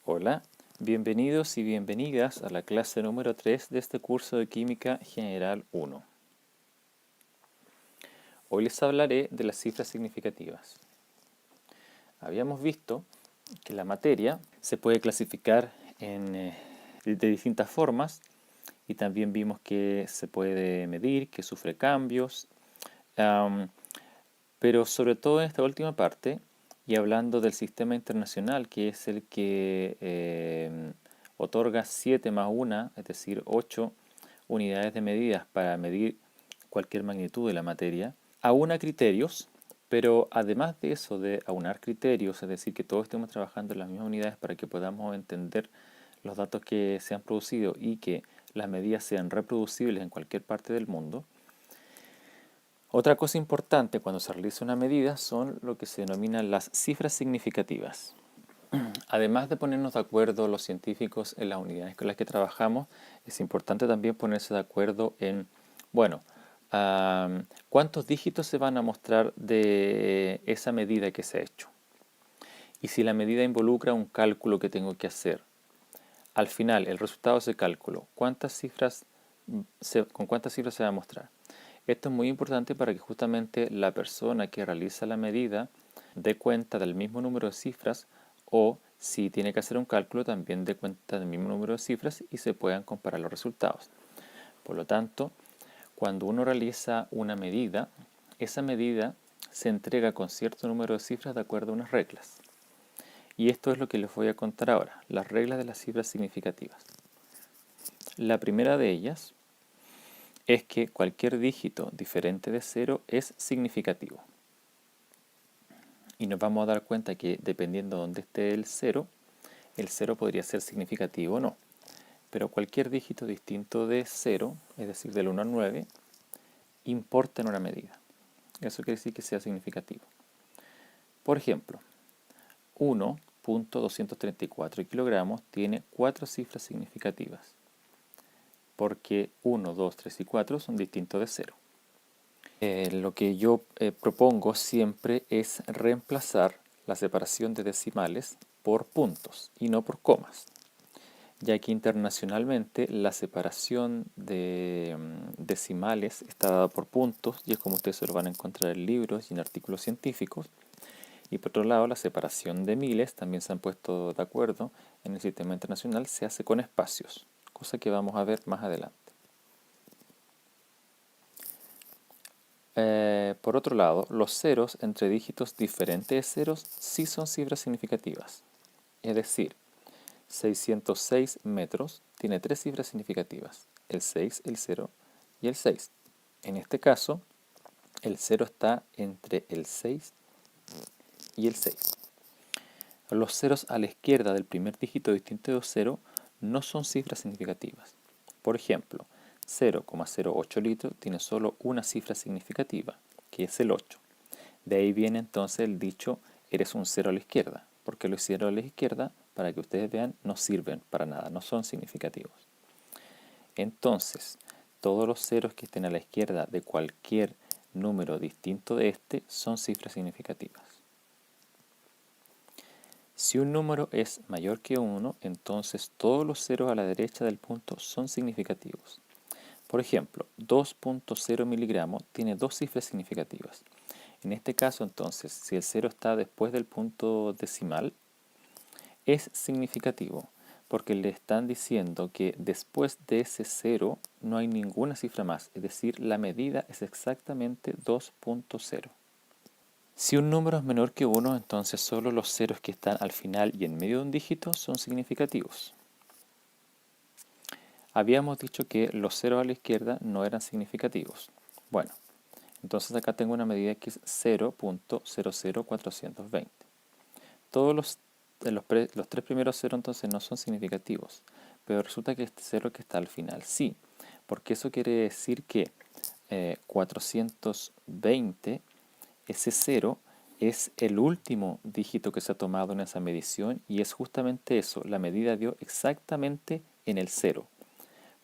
Hola, bienvenidos y bienvenidas a la clase número 3 de este curso de Química General 1. Hoy les hablaré de las cifras significativas. Habíamos visto que la materia se puede clasificar de distintas formas y también vimos que se puede medir, que sufre cambios, pero sobre todo en esta última parte, y hablando del sistema internacional, que es el que otorga 7 más 1, es decir, 8 unidades de medidas para medir cualquier magnitud de la materia, aúna criterios, pero además de eso, de aunar criterios, es decir, que todos estemos trabajando en las mismas unidades para que podamos entender los datos que se han producido y que las medidas sean reproducibles en cualquier parte del mundo. Otra cosa importante cuando se realiza una medida son lo que se denominan las cifras significativas. Además de ponernos de acuerdo los científicos en las unidades con las que trabajamos, es importante también ponerse de acuerdo en, bueno, cuántos dígitos se van a mostrar de esa medida que se ha hecho. Y si la medida involucra un cálculo que tengo que hacer, al final el resultado de ese cálculo, ¿con cuántas cifras se va a mostrar? Esto es muy importante para que justamente la persona que realiza la medida dé cuenta del mismo número de cifras o si tiene que hacer un cálculo también dé cuenta del mismo número de cifras y se puedan comparar los resultados. Por lo tanto, cuando uno realiza una medida, esa medida se entrega con cierto número de cifras de acuerdo a unas reglas. Y esto es lo que les voy a contar ahora, las reglas de las cifras significativas. La primera de ellas es que cualquier dígito diferente de 0 es significativo. Y nos vamos a dar cuenta que dependiendo de dónde esté el 0 podría ser significativo o no. Pero cualquier dígito distinto de 0, es decir, del 1 al 9, importa en una medida. Eso quiere decir que sea significativo. Por ejemplo, 1.234 kilogramos tiene 4 cifras significativas, porque 1, 2, 3 y 4 son distintos de 0. Lo que yo propongo siempre es reemplazar la separación de decimales por puntos y no por comas, ya que internacionalmente la separación de decimales está dada por puntos y es como ustedes se lo van a encontrar en libros y en artículos científicos. Y por otro lado, la separación de miles, también se han puesto de acuerdo en el sistema internacional, se hace con espacios, cosa que vamos a ver más adelante. Por otro lado, los ceros entre dígitos diferentes de ceros sí son cifras significativas. Es decir, 606 metros tiene 3 cifras significativas, el 6, el 0 y el 6. En este caso, el 0 está entre el 6 y el 6. Los ceros a la izquierda del primer dígito distinto de 0 no son cifras significativas. Por ejemplo, 0,08 litros tiene solo una cifra significativa, que es el 8. De ahí viene entonces el dicho, eres un 0 a la izquierda, porque los ceros a la izquierda, para que ustedes vean, no sirven para nada, no son significativos. Entonces, todos los ceros que estén a la izquierda de cualquier número distinto de este son cifras significativas. Si un número es mayor que 1, entonces todos los ceros a la derecha del punto son significativos. Por ejemplo, 2.0 miligramos tiene 2 cifras significativas. En este caso, entonces, si el 0 está después del punto decimal, es significativo, porque le están diciendo que después de ese 0 no hay ninguna cifra más, es decir, la medida es exactamente 2.0. Si un número es menor que 1, entonces solo los ceros que están al final y en medio de un dígito son significativos. Habíamos dicho que los ceros a la izquierda no eran significativos. Bueno, entonces acá tengo una medida que es 0.00420. Todos los 3 primeros ceros entonces no son significativos, pero resulta que este 0 que está al final sí, porque eso quiere decir que 420, ese 0 es el último dígito que se ha tomado en esa medición y es justamente eso, la medida dio exactamente en el 0.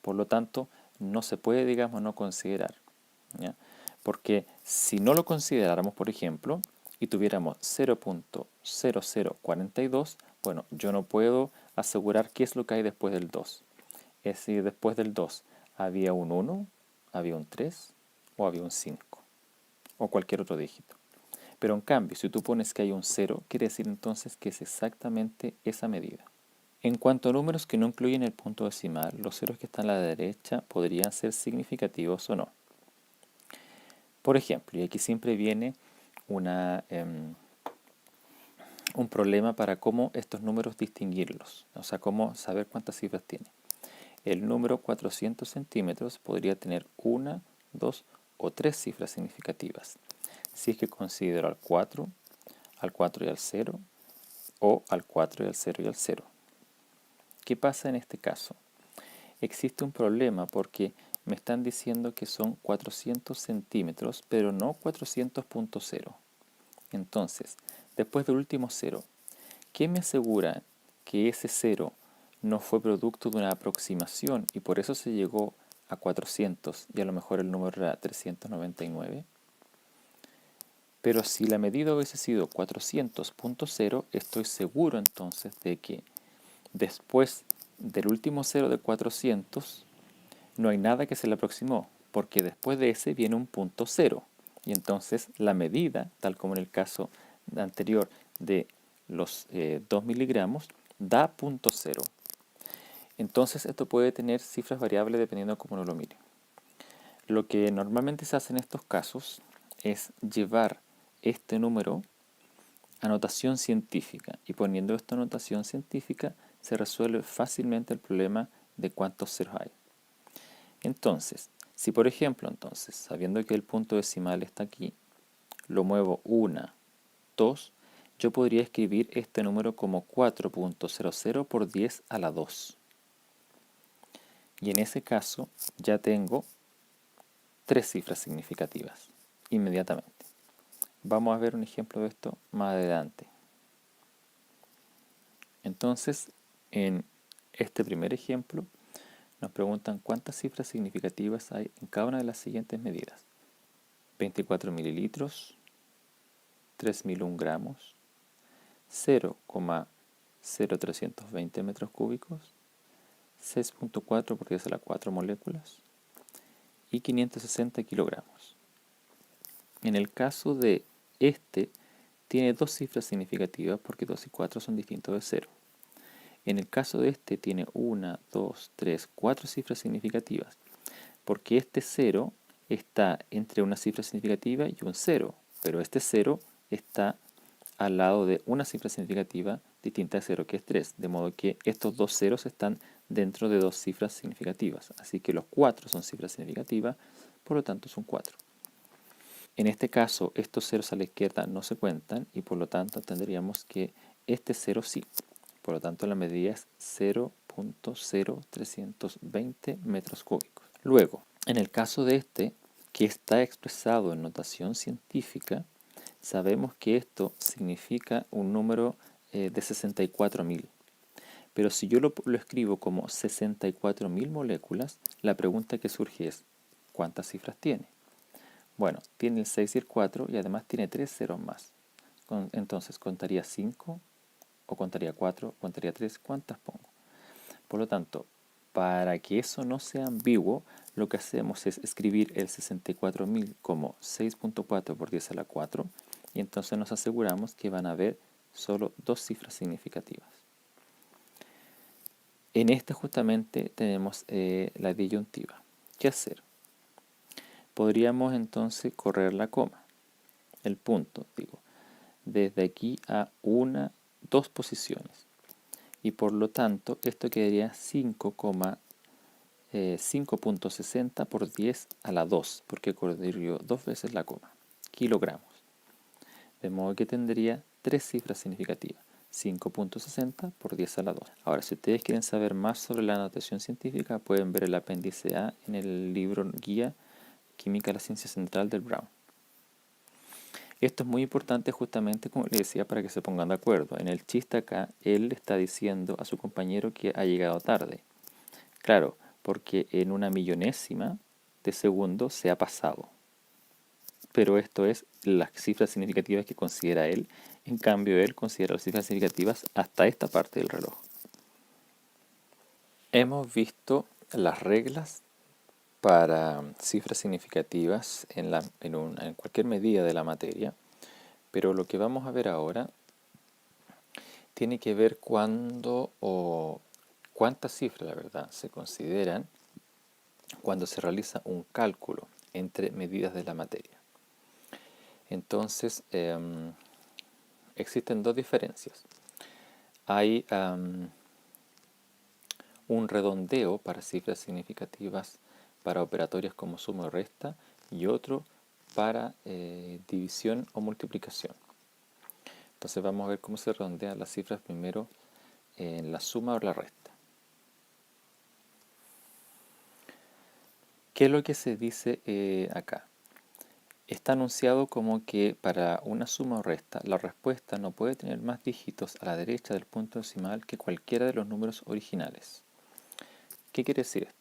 Por lo tanto, no se puede, digamos, no considerar, ¿ya? Porque si no lo consideráramos, por ejemplo, y tuviéramos 0.0042, bueno, yo no puedo asegurar qué es lo que hay después del 2. Es decir, después del 2 había un 1, había un 3 o había un 5 o cualquier otro dígito. Pero en cambio, si tú pones que hay un 0, quiere decir entonces que es exactamente esa medida. En cuanto a números que no incluyen el punto decimal, los ceros que están a la derecha podrían ser significativos o no. Por ejemplo, y aquí siempre viene un problema para cómo estos números distinguirlos, o sea, cómo saber cuántas cifras tiene. El número 400 centímetros podría tener una, dos o tres cifras significativas, si es que considero al 4 y al 0, o al 4 y al 0 y al 0. ¿Qué pasa en este caso? Existe un problema porque me están diciendo que son 400 centímetros, pero no 400.0. Entonces, después del último 0, ¿qué me asegura que ese 0 no fue producto de una aproximación y por eso se llegó a 400 y a lo mejor el número era 399? Pero si la medida hubiese sido 400.0, estoy seguro entonces de que después del último 0 de 400 no hay nada que se le aproximó, porque después de ese viene un punto 0. Y entonces la medida, tal como en el caso anterior de los 2 miligramos, da punto 0. Entonces esto puede tener cifras variables dependiendo de cómo uno lo mire. Lo que normalmente se hace en estos casos es llevar este número a notación científica, y poniendo esto a notación científica se resuelve fácilmente el problema de cuántos ceros hay. Entonces, si por ejemplo, sabiendo que el punto decimal está aquí, lo muevo 1, 2, yo podría escribir este número como 4.00 por 10 a la 2. Y en ese caso ya tengo tres cifras significativas inmediatamente. Vamos a ver un ejemplo de esto más adelante. Entonces, en este primer ejemplo, nos preguntan cuántas cifras significativas hay en cada una de las siguientes medidas. 24 mililitros, 3001 gramos, 0,0320 metros cúbicos, 6.4 por 10 a la 4 moléculas y 560 kilogramos. En el caso de este, tiene dos cifras significativas porque 2 y 4 son distintos de 0. En el caso de este tiene 1, 2, 3, 4 cifras significativas, porque este 0 está entre una cifra significativa y un 0, pero este 0 está al lado de una cifra significativa distinta de 0, que es 3, de modo que estos dos ceros están dentro de dos cifras significativas, así que los 4 son cifras significativas, por lo tanto son 4. En este caso, estos ceros a la izquierda no se cuentan y por lo tanto tendríamos que este 0 sí. Por lo tanto, la medida es 0.0320 metros cúbicos. Luego, en el caso de este, que está expresado en notación científica, sabemos que esto significa un número de 64.000. Pero si yo lo escribo como 64.000 moléculas, la pregunta que surge es, ¿cuántas cifras tiene? Bueno, tiene el 6 y el 4 y además tiene 3 ceros más. Entonces, ¿contaría 5 o contaría 4, contaría 3? ¿Cuántas pongo? Por lo tanto, para que eso no sea ambiguo, lo que hacemos es escribir el 64.000 como 6.4 por 10 a la 4 y entonces nos aseguramos que van a haber solo dos cifras significativas. En esta justamente tenemos la disyuntiva. ¿Qué hacer? Podríamos entonces correr la coma, el punto, digo, desde aquí a dos posiciones. Y por lo tanto, esto quedaría 5,60 por 10 a la 2, porque corrió dos veces la coma, kilogramos. De modo que tendría tres cifras significativas, 5.60 por 10 a la 2. Ahora, si ustedes quieren saber más sobre la notación científica, pueden ver el apéndice A en el libro Guía Química a la Ciencia Central del Brown. Esto es muy importante justamente, como les decía, para que se pongan de acuerdo. En el chiste acá, él le está diciendo a su compañero que ha llegado tarde. Claro, porque en una millonésima de segundo se ha pasado. pero esto es las cifras significativas que considera él. En cambio, él considera las cifras significativas hasta esta parte del reloj. Hemos visto las reglas para cifras significativas en cualquier medida de la materia, pero lo que vamos a ver ahora tiene que ver cuándo o cuántas cifras, la verdad, se consideran cuando se realiza un cálculo entre medidas de la materia. Entonces, existen dos diferencias. Hay un redondeo para cifras significativas para operatorios como suma o resta y otro para división o multiplicación. Entonces vamos a ver cómo se redondean las cifras primero en la suma o la resta. ¿Qué es lo que se dice acá? Está anunciado como que para una suma o resta la respuesta no puede tener más dígitos a la derecha del punto decimal que cualquiera de los números originales. ¿Qué quiere decir esto?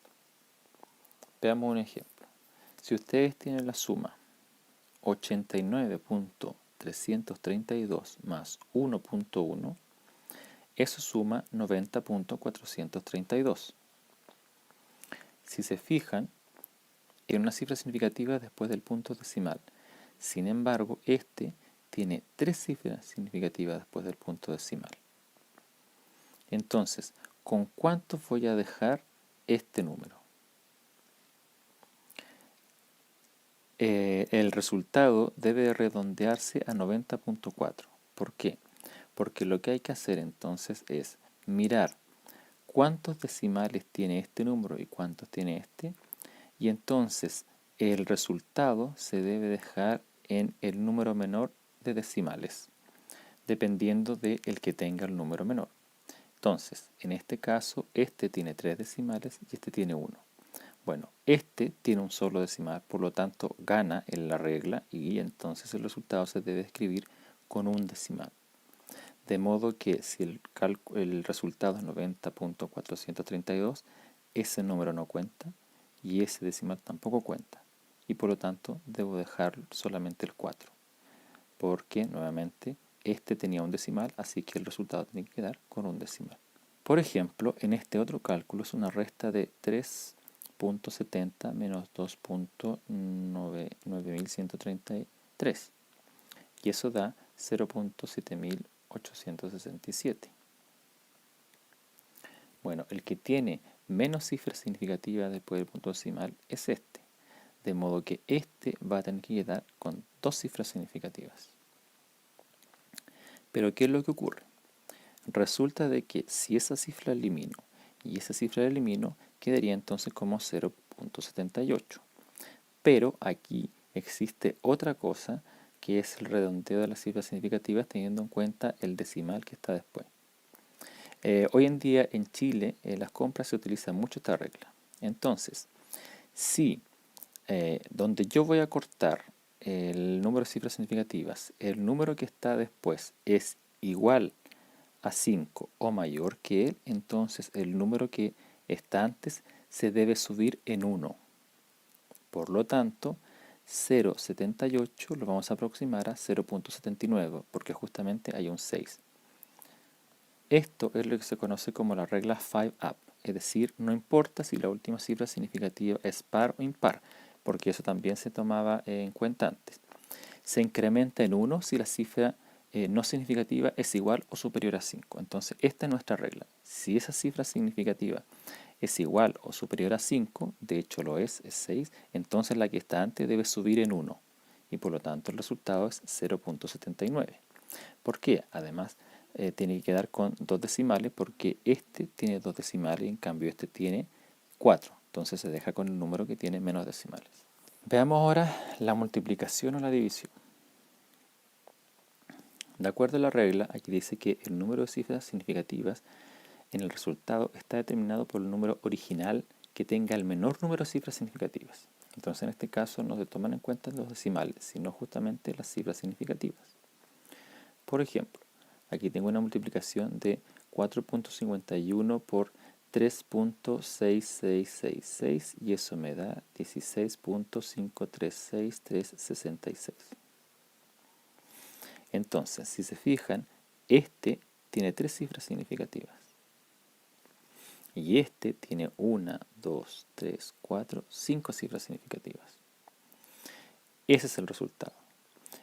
Veamos un ejemplo. Si ustedes tienen la suma 89.332 más 1.1, eso suma 90.432. Si se fijan, en una cifra significativa después del punto decimal. Sin embargo, este tiene 3 cifras significativas después del punto decimal. Entonces, ¿con cuánto voy a dejar este número? El resultado debe redondearse a 90.4. ¿Por qué? Porque lo que hay que hacer entonces es mirar cuántos decimales tiene este número y cuántos tiene este, y entonces el resultado se debe dejar en el número menor de decimales, dependiendo del que tenga el número menor. Entonces, en este caso, este tiene 3 decimales y este tiene 1. Bueno, este tiene un solo decimal, por lo tanto gana en la regla y entonces el resultado se debe escribir con un decimal. De modo que si el resultado es 90.432, ese número no cuenta y ese decimal tampoco cuenta. Y por lo tanto debo dejar solamente el 4. Porque nuevamente este tenía un decimal, así que el resultado tiene que quedar con un decimal. Por ejemplo, en este otro cálculo es una resta de 3.70 menos 2.9133 y eso da 0.7867. Bueno, el que tiene menos cifras significativas después del punto decimal es este, de modo que este va a tener que quedar con 2 cifras significativas. Pero ¿qué es lo que ocurre? Resulta de que si esa cifra la elimino y esa cifra la elimino, quedaría entonces como 0.78. Pero aquí existe otra cosa que es el redondeo de las cifras significativas teniendo en cuenta el decimal que está después. Hoy en día en Chile en las compras se utiliza mucho esta regla. Entonces, si donde yo voy a cortar el número de cifras significativas, el número que está después es igual a 5 o mayor que él, entonces el número que está antes se debe subir en 1. Por lo tanto, 0.78 lo vamos a aproximar a 0.79 porque justamente hay un 6. Esto es lo que se conoce como la regla 5up, es decir, no importa si la última cifra significativa es par o impar, porque eso también se tomaba en cuenta antes. Se incrementa en 1 si la cifra no significativa es igual o superior a 5. Entonces, esta es nuestra regla. Si esa cifra significativa es igual o superior a 5, de hecho lo es 6, entonces la que está antes debe subir en 1 y por lo tanto el resultado es 0.79. ¿Por qué? Además, tiene que quedar con 2 decimales porque este tiene 2 decimales y en cambio este tiene 4. Entonces se deja con el número que tiene menos decimales. Veamos ahora la multiplicación o la división. De acuerdo a la regla, aquí dice que el número de cifras significativas en el resultado está determinado por el número original que tenga el menor número de cifras significativas. Entonces en este caso no se toman en cuenta los decimales, sino justamente las cifras significativas. Por ejemplo, aquí tengo una multiplicación de 4.51 por 3.6666 y eso me da 16.536366. Entonces, si se fijan, este tiene tres cifras significativas. Y este tiene 1, 2, 3, 4, 5 cifras significativas. Ese es el resultado.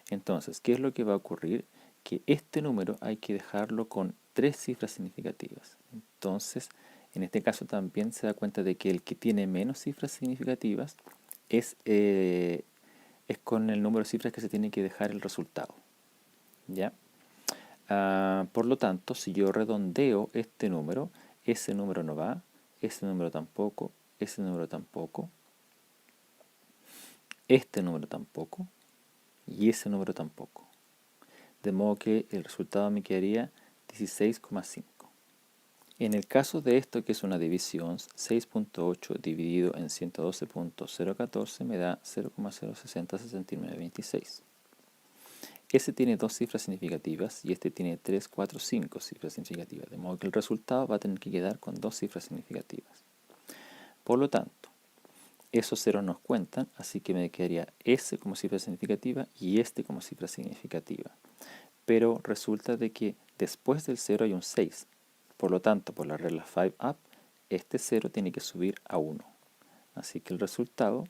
Entonces, ¿qué es lo que va a ocurrir? Que este número hay que dejarlo con tres cifras significativas. Entonces, en este caso también se da cuenta de que el que tiene menos cifras significativas es con el número de cifras que se tiene que dejar el resultado. ¿Ya? Por lo tanto, si yo redondeo este número, ese número no va, ese número tampoco, ese número tampoco, este número tampoco y ese número tampoco. De modo que el resultado me quedaría 16,5. En el caso de esto, que es una división, 6.8 dividido en 112.014 me da 0,0606926. Ese tiene dos cifras significativas y este tiene 3, 4, 5 cifras significativas, de modo que el resultado va a tener que quedar con dos cifras significativas. Por lo tanto, esos ceros nos cuentan, así que me quedaría ese como cifra significativa y este como cifra significativa. Pero resulta de que después del 0 hay un 6. Por lo tanto, por la regla 5up, este 0 tiene que subir a 1. Así que el resultado,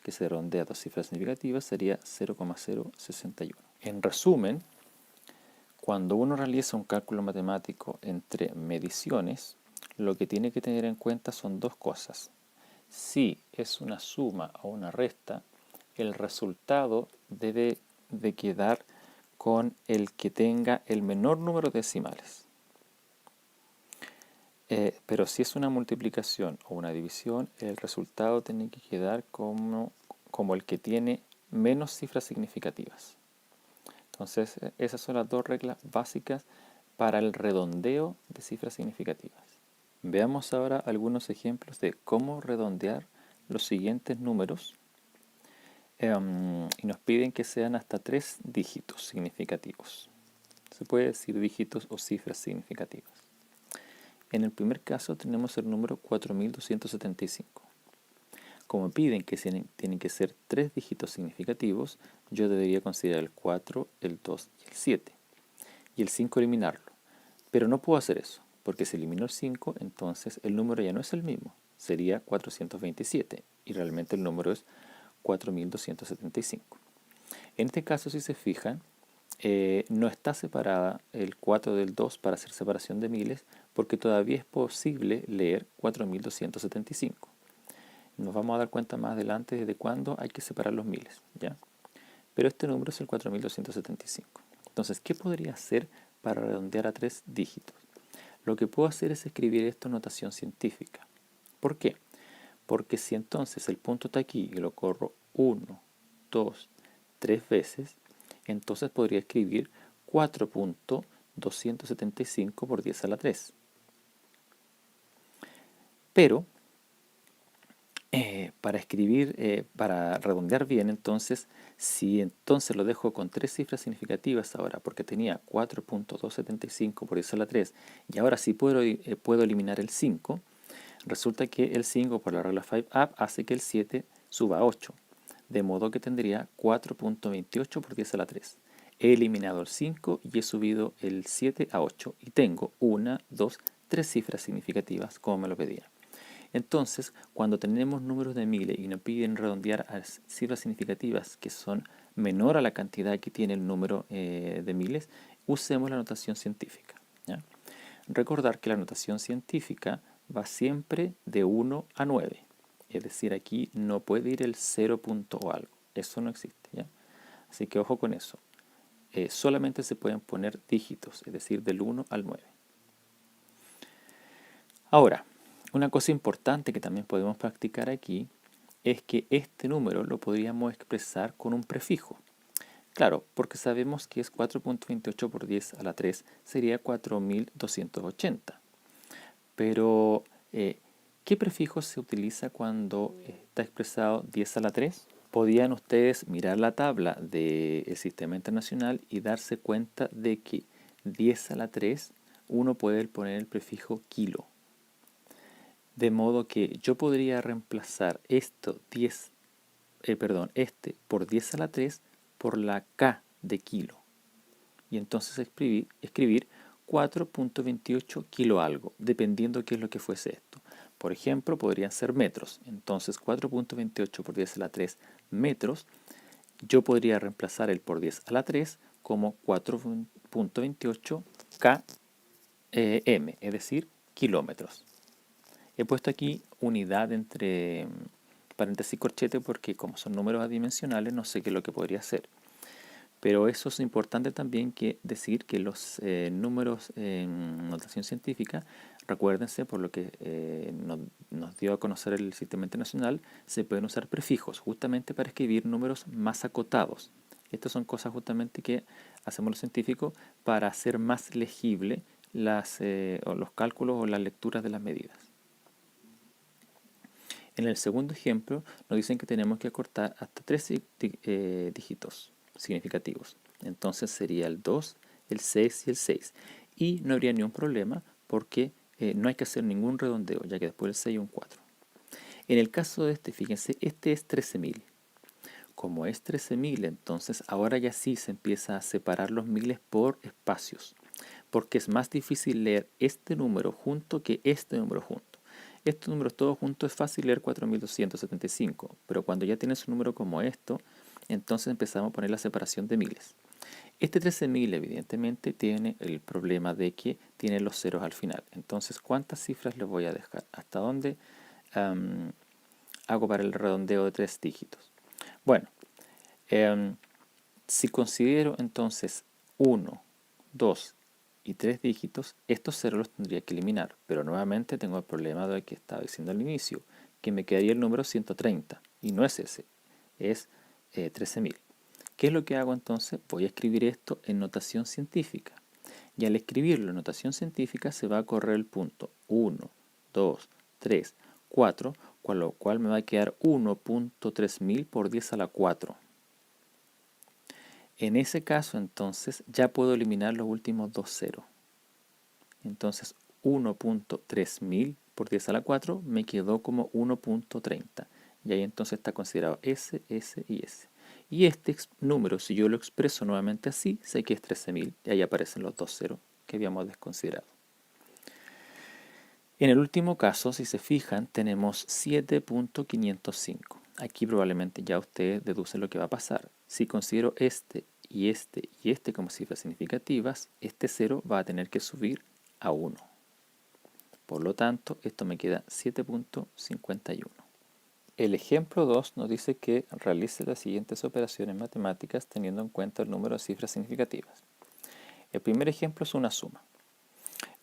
que se redondea a dos cifras significativas, sería 0,061. En resumen, cuando uno realiza un cálculo matemático entre mediciones, lo que tiene que tener en cuenta son dos cosas. Si es una suma o una resta, el resultado debe de quedar con el que tenga el menor número de decimales. Pero si es una multiplicación o una división, el resultado tiene que quedar como el que tiene menos cifras significativas. Entonces, esas son las dos reglas básicas para el redondeo de cifras significativas. Veamos ahora algunos ejemplos de cómo redondear los siguientes números y nos piden que sean hasta 3 dígitos significativos. Se puede decir dígitos o cifras significativas. En el primer caso tenemos el número 4275. Como piden que tienen que ser 3 dígitos significativos, yo debería considerar el 4, el 2 y el 7. Y el 5 eliminarlo. Pero no puedo hacer eso, porque si elimino el 5, entonces el número ya no es el mismo. Sería 427 y realmente el número es 4275. En este caso, si se fijan, no está separada el 4 del 2 para hacer separación de miles, porque todavía es posible leer 4275. Nos vamos a dar cuenta más adelante desde cuándo hay que separar los miles, ¿ya? Pero este número es el 4275. Entonces, ¿qué podría hacer para redondear a 3 dígitos? Lo que puedo hacer es escribir esto en notación científica. ¿Por qué? Porque si entonces el punto está aquí y lo corro 1, 2, 3 veces, entonces podría escribir 4.275 por 10 a la 3. Pero para escribir, para redondear bien, entonces, si entonces lo dejo con tres cifras significativas ahora, porque tenía 4.275 por 10 a la 3, y ahora sí puedo eliminar el 5, resulta que el 5 por la regla 5up hace que el 7 suba a 8, de modo que tendría 4.28 por 10 a la 3. He eliminado el 5 y he subido el 7 a 8, y tengo 1, 2, 3 cifras significativas, como me lo pedía. Entonces, cuando tenemos números de miles y nos piden redondear a cifras significativas que son menor a la cantidad que tiene el número de miles, usemos la notación científica, ¿ya? Recordar que la notación científica va siempre de 1 a 9. Es decir, aquí no puede ir el 0 punto o algo. Eso no existe, ¿ya? Así que ojo con eso. Solamente se pueden poner dígitos, es decir, del 1 al 9. Ahora, una cosa importante que también podemos practicar aquí es que este número lo podríamos expresar con un prefijo. Claro, porque sabemos que es 4.28 por 10 a la 3 sería 4280. Pero, ¿qué prefijo se utiliza cuando está expresado 10 a la 3? Podían ustedes mirar la tabla del Sistema Internacional y darse cuenta de que 10 a la 3 uno puede poner el prefijo kilo. De modo que yo podría reemplazar este por 10 a la 3 por la K de kilo. Y entonces escribir 4.28 kilo algo, dependiendo qué es lo que fuese esto. Por ejemplo, podrían ser metros. Entonces 4.28 por 10 a la 3 metros. Yo podría reemplazar el por 10 a la 3 como 4.28 km, es decir, kilómetros. He puesto aquí unidad entre paréntesis y corchete porque como son números adimensionales no sé qué es lo que podría ser. Pero eso es importante también que decir que los números en notación científica, recuérdense por lo que nos dio a conocer el Sistema Internacional, se pueden usar prefijos justamente para escribir números más acotados. Estas son cosas justamente que hacemos los científicos para hacer más legible los cálculos o las lecturas de las medidas. En el segundo ejemplo nos dicen que tenemos que acortar hasta 3 dígitos significativos. Entonces sería el 2, el 6 y el 6. Y no habría ningún problema porque no hay que hacer ningún redondeo, ya que después del 6 hay un 4. En el caso de este, fíjense, este es 13.000. Como es 13.000, entonces ahora ya sí se empieza a separar los miles por espacios, porque es más difícil leer este número junto que este número junto. Estos números todos juntos es fácil leer 4.275, pero cuando ya tienes un número como esto, entonces empezamos a poner la separación de miles. Este 13.000 evidentemente tiene el problema de que tiene los ceros al final. Entonces, ¿cuántas cifras les voy a dejar? ¿Hasta dónde hago para el redondeo de 3 dígitos? Bueno, si considero entonces 1, 2 y 3 dígitos, estos ceros los tendría que eliminar, pero nuevamente tengo el problema de que estaba diciendo al inicio, que me quedaría el número 130, y no es ese, es 13.000. ¿Qué es lo que hago entonces? Voy a escribir esto en notación científica, y al escribirlo en notación científica se va a correr el punto 1, 2, 3, 4, con lo cual me va a quedar 1.3000 por 10 a la 4. En ese caso, entonces, ya puedo eliminar los últimos dos ceros. Entonces, 1.3000 por 10 a la 4 me quedó como 1.30. Y ahí entonces está considerado S, S y S. Y este número, si yo lo expreso nuevamente así, sé que es 13.000. Y ahí aparecen los dos ceros que habíamos desconsiderado. En el último caso, si se fijan, tenemos 7.505. Aquí probablemente ya ustedes deducen lo que va a pasar. Si considero este y este y este como cifras significativas, este 0 va a tener que subir a 1. Por lo tanto, esto me queda 7.51. El ejemplo 2 nos dice que realice las siguientes operaciones matemáticas teniendo en cuenta el número de cifras significativas. El primer ejemplo es una suma.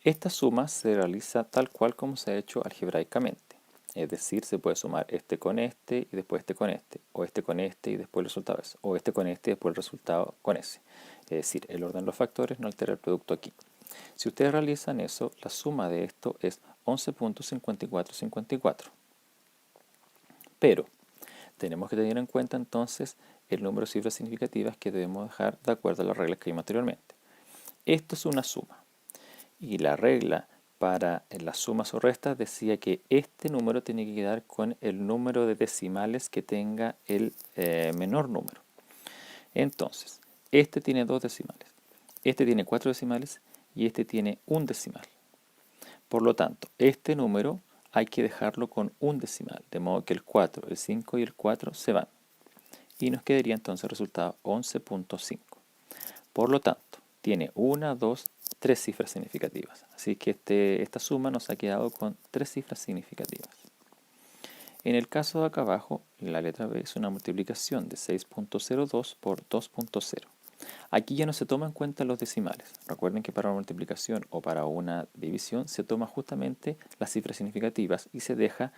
Esta suma se realiza tal cual como se ha hecho algebraicamente. Es decir, se puede sumar este con este y después este con este, o este con este y después el resultado es, o este con este y después el resultado con ese. Es decir, el orden de los factores no altera el producto aquí. Si ustedes realizan eso, la suma de esto es 11.5454. Pero tenemos que tener en cuenta entonces el número de cifras significativas que debemos dejar de acuerdo a las reglas que vimos anteriormente. Esto es una suma. Y la regla para las sumas o restas decía que este número tiene que quedar con el número de decimales que tenga el menor número. Entonces, este tiene 2 decimales, este tiene 4 decimales y este tiene un decimal. Por lo tanto, este número hay que dejarlo con un decimal, de modo que el 4, el 5 y el 4 se van. Y nos quedaría entonces el resultado 11.5. Por lo tanto, tiene 1, 2, 3 cifras significativas. Así que esta suma nos ha quedado con 3 cifras significativas. En el caso de acá abajo, la letra B es una multiplicación de 6.02 por 2.0. Aquí ya no se toma en cuenta los decimales. Recuerden que para una multiplicación o para una división se toma justamente las cifras significativas y se deja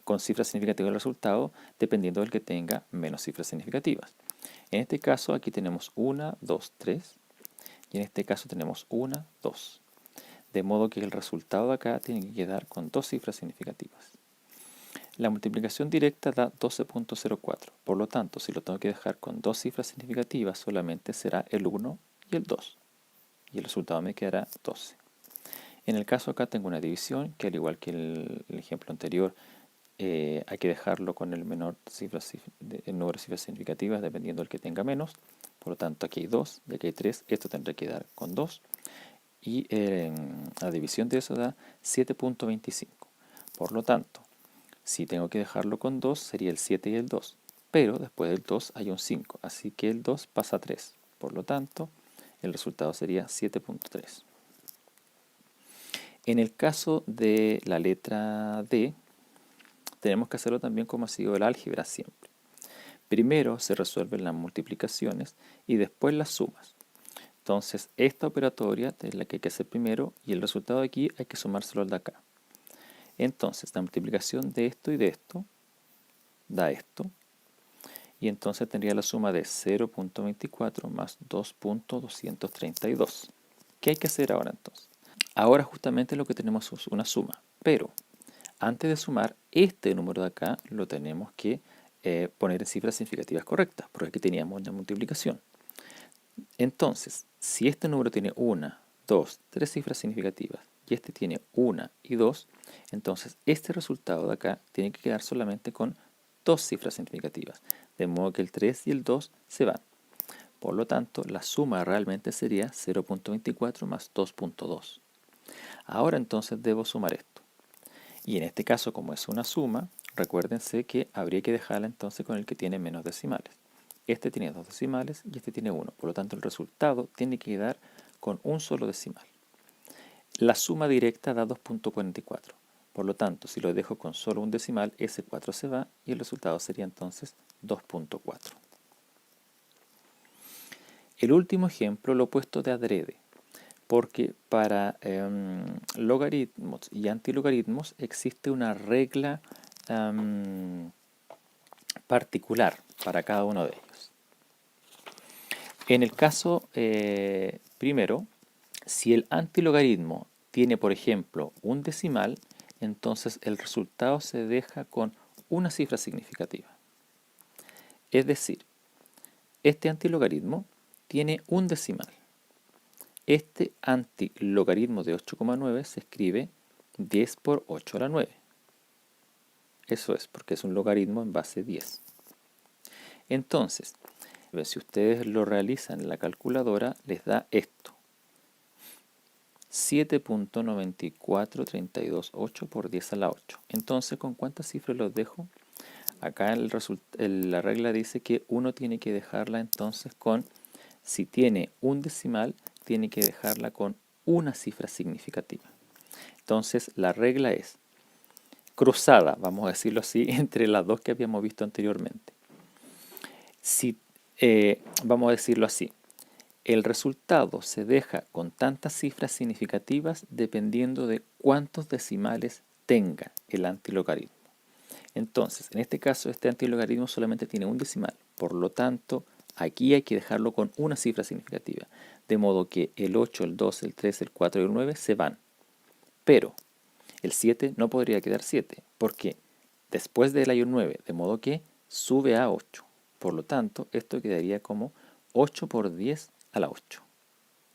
con cifras significativas el resultado dependiendo del que tenga menos cifras significativas. En este caso aquí tenemos 1, 2, 3 y en este caso tenemos 1, 2. De modo que el resultado de acá tiene que quedar con 2 cifras significativas. La multiplicación directa da 12.04. Por lo tanto, si lo tengo que dejar con 2 cifras significativas, solamente será el 1 y el 2. Y el resultado me quedará 12. En el caso acá tengo una división que, al igual que el ejemplo anterior, hay que dejarlo con el menor el número de cifras significativas dependiendo del que tenga menos. Por lo tanto, aquí hay 2 y aquí hay 3. Esto tendrá que dar con 2. Y la división de eso da 7.25. Por lo tanto, si tengo que dejarlo con 2, sería el 7 y el 2. Pero después del 2 hay un 5. Así que el 2 pasa a 3. Por lo tanto, el resultado sería 7.3. En el caso de la letra D, tenemos que hacerlo también como ha sido el álgebra siempre. Primero se resuelven las multiplicaciones y después las sumas. Entonces, esta operatoria es la que hay que hacer primero y el resultado de aquí hay que sumárselo al de acá. Entonces, la multiplicación de esto y de esto da esto. Y entonces tendría la suma de 0.24 más 2.232. ¿Qué hay que hacer ahora entonces? Ahora justamente lo que tenemos es una suma, pero antes de sumar, este número de acá lo tenemos que poner en cifras significativas correctas, porque aquí teníamos una multiplicación. Entonces, si este número tiene 1, 2, 3 cifras significativas y este tiene 1 y 2, entonces este resultado de acá tiene que quedar solamente con 2 cifras significativas, de modo que el 3 y el 2 se van. Por lo tanto, la suma realmente sería 0.24 más 2.2. Ahora entonces debo sumar esto. Y en este caso, como es una suma, recuérdense que habría que dejarla entonces con el que tiene menos decimales. Este tiene 2 decimales y este tiene 1. Por lo tanto, el resultado tiene que quedar con un solo decimal. La suma directa da 2.44. Por lo tanto, si lo dejo con solo un decimal, ese 4 se va y el resultado sería entonces 2.4. El último ejemplo lo he puesto de adrede, porque para logaritmos y antilogaritmos existe una regla particular para cada uno de ellos. En el caso primero, si el antilogaritmo tiene, por ejemplo, un decimal, entonces el resultado se deja con una cifra significativa. Es decir, este antilogaritmo tiene un decimal. Este antilogaritmo de 8,9 se escribe 10 por 8 a la 9. Eso es, porque es un logaritmo en base 10. Entonces, si ustedes lo realizan en la calculadora, les da esto. 7.94328 por 10 a la 8. Entonces, ¿con cuántas cifras los dejo? Acá la regla dice que uno tiene que dejarla entonces con, si tiene un decimal, tiene que dejarla con una cifra significativa. Entonces, la regla es cruzada, vamos a decirlo así, entre las dos que habíamos visto anteriormente. Si, vamos a decirlo así, el resultado se deja con tantas cifras significativas dependiendo de cuántos decimales tenga el antilogaritmo. Entonces, en este caso, este antilogaritmo solamente tiene un decimal, por lo tanto, aquí hay que dejarlo con una cifra significativa, de modo que el 8, el 2, el 3, el 4 y el 9 se van. Pero el 7 no podría quedar 7, porque después de él hay un 9, de modo que sube a 8. Por lo tanto, esto quedaría como 8 por 10 a la 8.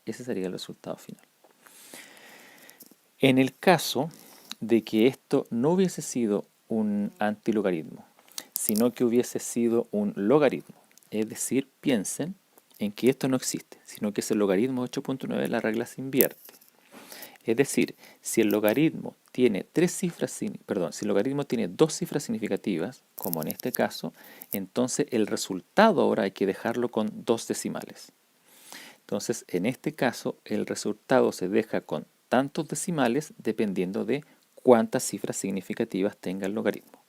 Ese sería el resultado final. En el caso de que esto no hubiese sido un antilogaritmo, sino que hubiese sido un logaritmo, es decir, piensen en que esto no existe, sino que ese logaritmo 8.9, la regla se invierte. Es decir, si el logaritmo tiene si el logaritmo tiene dos cifras significativas, como en este caso, entonces el resultado ahora hay que dejarlo con dos decimales. Entonces, en este caso, el resultado se deja con tantos decimales dependiendo de cuántas cifras significativas tenga el logaritmo.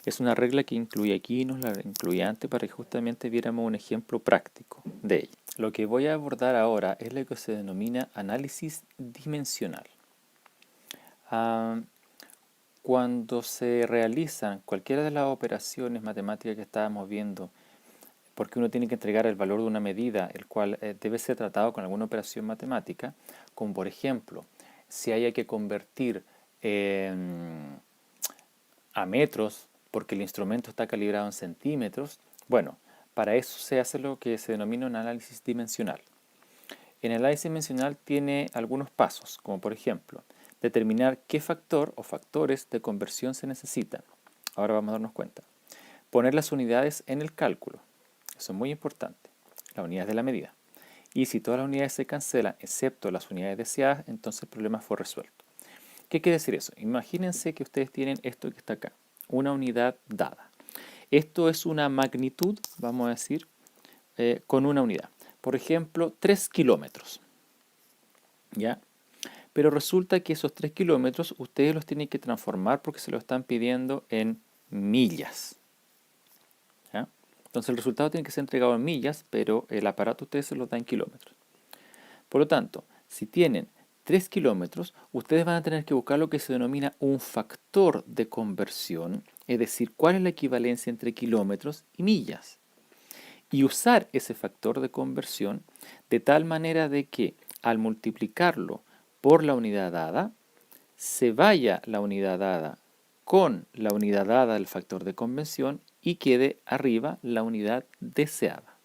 Es una regla que incluye aquí y nos la incluye antes para que justamente viéramos un ejemplo práctico de ella. Lo que voy a abordar ahora es lo que se denomina análisis dimensional. Cuando se realizan cualquiera de las operaciones matemáticas que estábamos viendo, porque uno tiene que entregar el valor de una medida, el cual debe ser tratado con alguna operación matemática, como por ejemplo, si hay que convertir a metros, porque el instrumento está calibrado en centímetros, bueno, para eso se hace lo que se denomina un análisis dimensional. En el análisis dimensional tiene algunos pasos, como por ejemplo, determinar qué factor o factores de conversión se necesitan. Ahora vamos a darnos cuenta. Poner las unidades en el cálculo. Eso es muy importante. Las unidades de la medida. Y si todas las unidades se cancelan, excepto las unidades deseadas, entonces el problema fue resuelto. ¿Qué quiere decir eso? Imagínense que ustedes tienen esto que está acá, una unidad dada. Esto es una magnitud, vamos a decir, con una unidad. Por ejemplo, 3 kilómetros. ¿Ya? Pero resulta que esos 3 kilómetros ustedes los tienen que transformar porque se lo están pidiendo en millas. ¿Ya? Entonces el resultado tiene que ser entregado en millas, pero el aparato ustedes se lo da en kilómetros. Por lo tanto, si tienen 3 kilómetros, ustedes van a tener que buscar lo que se denomina un factor de conversión, es decir, cuál es la equivalencia entre kilómetros y millas. Y usar ese factor de conversión de tal manera de que al multiplicarlo por la unidad dada, se vaya la unidad dada con la unidad dada del factor de conversión y quede arriba la unidad deseada.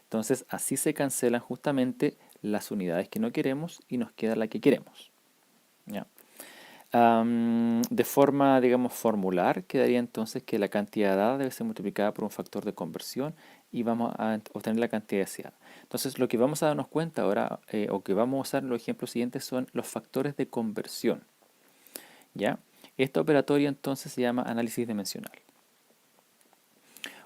Entonces así se cancelan justamente las unidades que no queremos y nos queda la que queremos. ¿Ya? De forma, digamos, formular, quedaría entonces que la cantidad dada debe ser multiplicada por un factor de conversión y vamos a obtener la cantidad deseada. Entonces lo que vamos a darnos cuenta ahora, o que vamos a usar en los ejemplos siguientes, son los factores de conversión. ¿Ya? Esta operatoria entonces se llama análisis dimensional.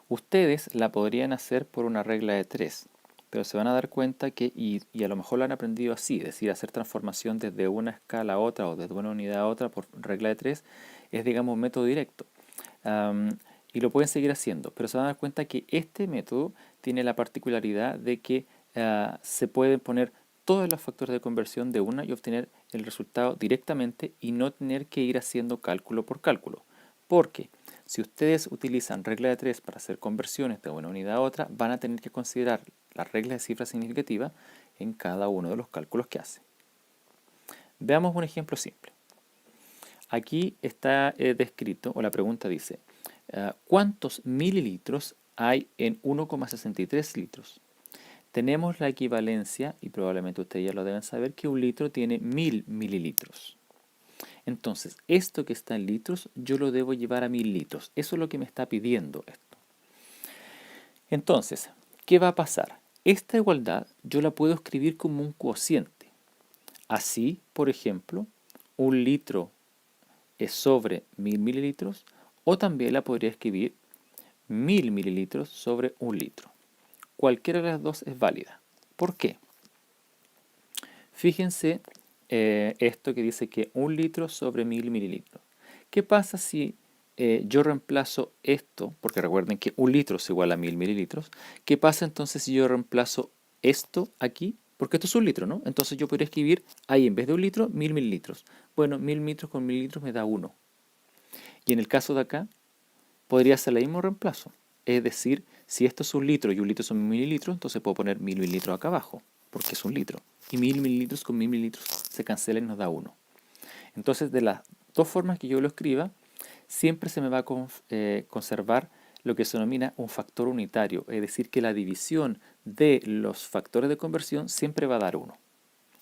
Ustedes la podrían hacer por una regla de 3, pero se van a dar cuenta que, y a lo mejor lo han aprendido así, es decir, hacer transformación desde una escala a otra o desde una unidad a otra por regla de 3, es, digamos, un método directo. Y lo pueden seguir haciendo, pero se van a dar cuenta que este método tiene la particularidad de que se pueden poner todos los factores de conversión de una y obtener el resultado directamente y no tener que ir haciendo cálculo por cálculo. Porque si ustedes utilizan regla de 3 para hacer conversiones de una unidad a otra, van a tener que considerar las reglas de cifra significativa en cada uno de los cálculos que hacen. Veamos un ejemplo simple. Aquí está descrito, o la pregunta dice, ¿cuántos mililitros hay en 1,63 litros? Tenemos la equivalencia, y probablemente ustedes ya lo deben saber, que un litro tiene 1000 mililitros. Entonces, esto que está en litros, yo lo debo llevar a 1000 litros. Eso es lo que me está pidiendo esto. Entonces, ¿qué va a pasar? Esta igualdad yo la puedo escribir como un cociente. Así, por ejemplo, un litro es sobre 1000 mililitros, o también la podría escribir 1000 mililitros sobre un litro. Cualquiera de las dos es válida. ¿Por qué? Fíjense esto que dice que 1 litro sobre 1000 mililitros. ¿Qué pasa si yo reemplazo esto? Porque recuerden que 1 litro es igual a 1000 mililitros. ¿Qué pasa entonces si yo reemplazo esto aquí? Porque esto es 1 litro, ¿no? Entonces yo podría escribir ahí en vez de 1 litro, 1000 mililitros. Bueno, 1000 litros con mililitros me da 1. Y en el caso de acá, podría hacer el mismo reemplazo. Es decir, si esto es 1 litro y 1 litro son 1000 mililitros, entonces puedo poner 1000 mililitros acá abajo, porque es 1 litro. Y 1000 mililitros con 1000 mililitros se cancelan y nos da 1. Entonces, de las dos formas que yo lo escriba, siempre se me va a conservar lo que se denomina un factor unitario, es decir, que la división de los factores de conversión siempre va a dar 1.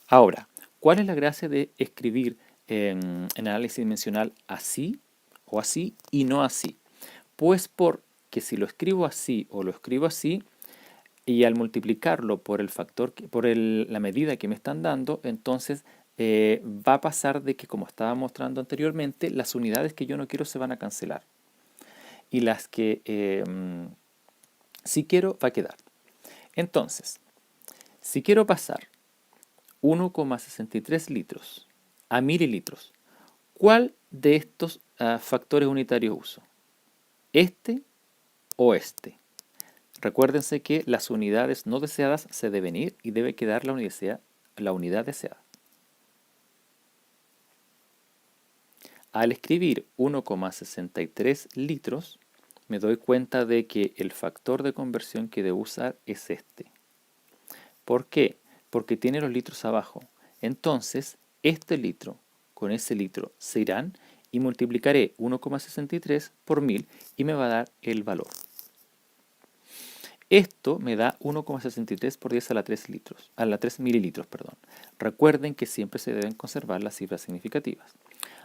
Ahora, ¿cuál es la gracia de escribir en análisis dimensional así o así y no así? Pues porque si lo escribo así o lo escribo así, y al multiplicarlo por el factor, la medida que me están dando, entonces va a pasar de que, como estaba mostrando anteriormente, las unidades que yo no quiero se van a cancelar. Y las que sí quiero va a quedar. Entonces, si quiero pasar 1,63 litros a mililitros, ¿cuál de estos factores unitarios uso? ¿Este o este? Recuérdense que las unidades no deseadas se deben ir y debe quedar la unidad deseada. Al escribir 1,63 litros, me doy cuenta de que el factor de conversión que debo usar es este. ¿Por qué? Porque tiene los litros abajo. Entonces, este litro con ese litro se irán y multiplicaré 1,63 por 1000 y me va a dar el valor. Esto me da 1,63 por 10 a la 3 litros, a la 3 mililitros, perdón. Recuerden que siempre se deben conservar las cifras significativas.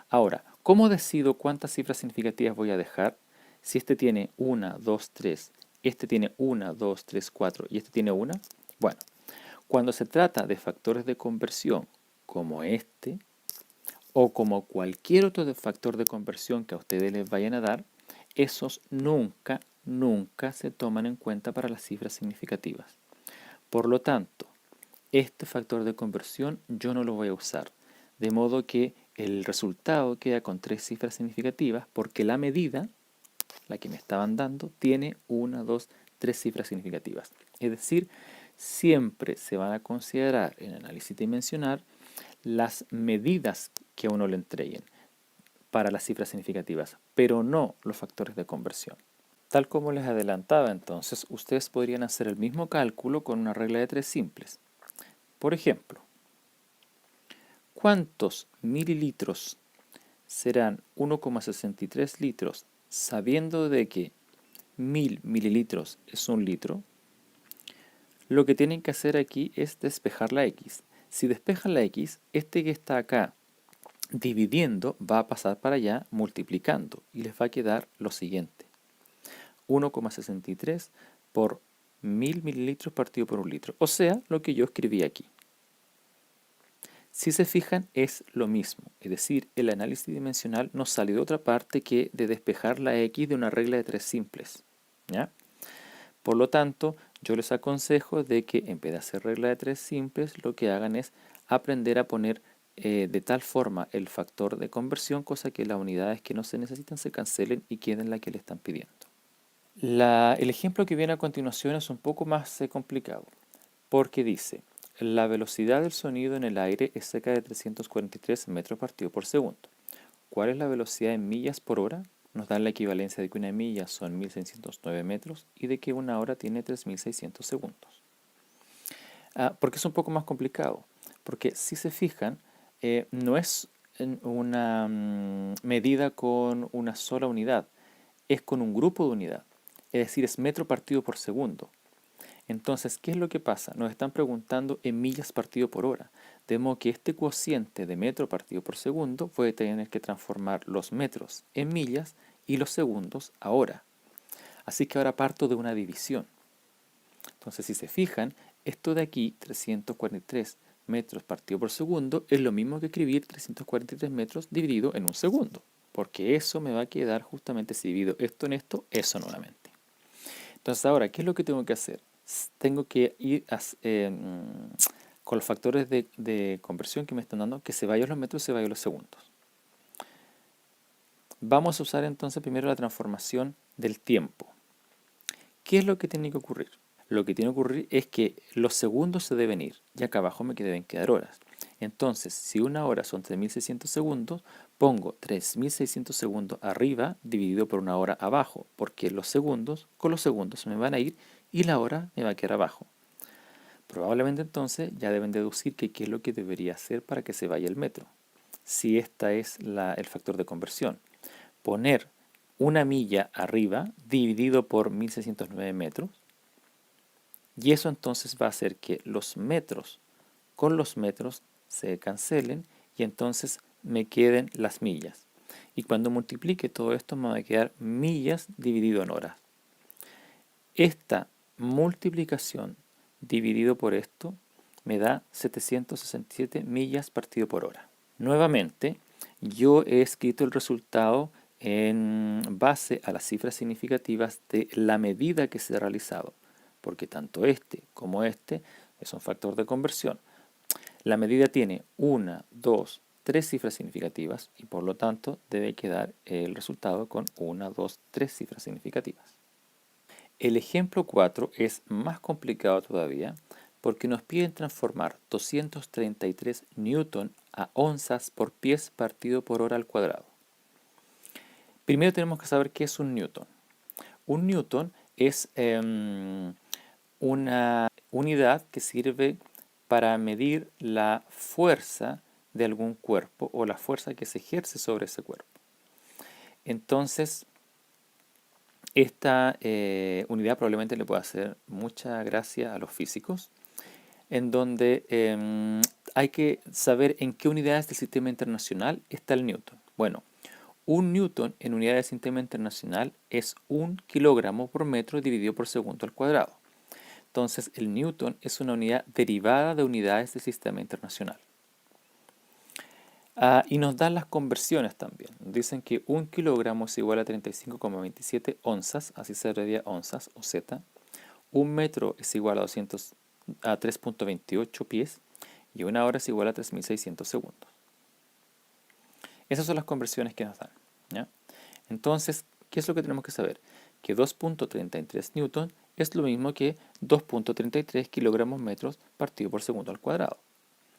Ahora, ¿cómo decido cuántas cifras significativas voy a dejar? Si este tiene 1, 2, 3, este tiene 1, 2, 3, 4 y este tiene 1. Bueno, cuando se trata de factores de conversión como este o como cualquier otro factor de conversión que a ustedes les vayan a dar, esos nunca se toman en cuenta para las cifras significativas. Por lo tanto, este factor de conversión yo no lo voy a usar, de modo que el resultado queda con 3 cifras significativas porque la medida, la que me estaban dando, tiene 1, 2, 3 cifras significativas. Es decir, siempre se van a considerar en análisis dimensional las medidas que a uno le entreguen para las cifras significativas, pero no los factores de conversión. Tal como les adelantaba entonces, ustedes podrían hacer el mismo cálculo con una regla de 3 simples. Por ejemplo, ¿cuántos mililitros serán 1,63 litros sabiendo de que 1000 mililitros es un litro? Lo que tienen que hacer aquí es despejar la x. Si despejan la x, este que está acá dividiendo va a pasar para allá multiplicando y les va a quedar lo siguiente. 1,63 por 1000 mililitros partido por un litro. O sea, lo que yo escribí aquí. Si se fijan, es lo mismo. Es decir, el análisis dimensional no sale de otra parte que de despejar la x de una regla de 3 simples. ¿Ya? Por lo tanto, yo les aconsejo de que en vez de hacer regla de 3 simples, lo que hagan es aprender a poner de tal forma el factor de conversión, cosa que las unidades que no se necesitan se cancelen y queden la que le están pidiendo. El ejemplo que viene a continuación es un poco más complicado, porque dice, la velocidad del sonido en el aire es cerca de 343 metros partido por segundo. ¿Cuál es la velocidad en millas por hora? Nos dan la equivalencia de que una milla son 1609 metros y de que una hora tiene 3600 segundos. ¿Por qué es un poco más complicado? Porque si se fijan, no es una medida con una sola unidad, es con un grupo de unidad, es decir, es metro partido por segundo. Entonces, ¿qué es lo que pasa? Nos están preguntando en millas partido por hora, de modo que este cociente de metro partido por segundo puede tener que transformar los metros en millas y los segundos a hora. Así que ahora parto de una división. Entonces, si se fijan, esto de aquí, 343 metros partido por segundo, es lo mismo que escribir 343 metros dividido en un segundo, porque eso me va a quedar justamente si divido esto en esto, eso nuevamente. Entonces ahora, ¿qué es lo que tengo que hacer? Tengo que ir con los factores de conversión que me están dando, que se vayan los metros, se vayan los segundos. Vamos a usar entonces primero la transformación del tiempo. ¿Qué es lo que tiene que ocurrir? Lo que tiene que ocurrir es que los segundos se deben ir y acá abajo me deben quedar horas. Entonces, si una hora son 3600 segundos, pongo 3600 segundos arriba dividido por una hora abajo, porque los segundos con los segundos se me van a ir y la hora me va a quedar abajo. Probablemente entonces ya deben deducir que qué es lo que debería hacer para que se vaya el metro. Si esta es el factor de conversión. Poner una milla arriba dividido por 1609 metros. Y eso entonces va a hacer que los metros con los metros se cancelen y entonces me queden las millas. Y cuando multiplique todo esto me va a quedar millas dividido en horas. Esta multiplicación dividido por esto me da 767 millas partido por hora. Nuevamente, yo he escrito el resultado en base a las cifras significativas de la medida que se ha realizado, porque tanto este como este es un factor de conversión. La medida tiene 1, 2, 3 cifras significativas y por lo tanto debe quedar el resultado con 1, 2, 3 cifras significativas. El ejemplo 4 es más complicado todavía porque nos piden transformar 233 newton a onzas por pies partido por hora al cuadrado. Primero tenemos que saber qué es un newton. Un newton es una unidad que sirve para medir la fuerza de algún cuerpo o la fuerza que se ejerce sobre ese cuerpo. Entonces, Esta unidad probablemente le pueda hacer mucha gracia a los físicos, en donde hay que saber en qué unidades del sistema internacional está el newton. Bueno, un newton en unidades del sistema internacional es 1 kilogramo por metro dividido por segundo al cuadrado. Entonces, el newton es una unidad derivada de unidades del sistema internacional. Y nos dan las conversiones también. Dicen que 1 kilogramo es igual a 35,27 onzas, así se abrevia onzas o Z. Un metro es igual a 3.28 pies y una hora es igual a 3.600 segundos. Esas son las conversiones que nos dan, ¿ya? Entonces, ¿qué es lo que tenemos que saber? Que 2.33 newton es lo mismo que 2.33 kilogramos metros partido por segundo al cuadrado.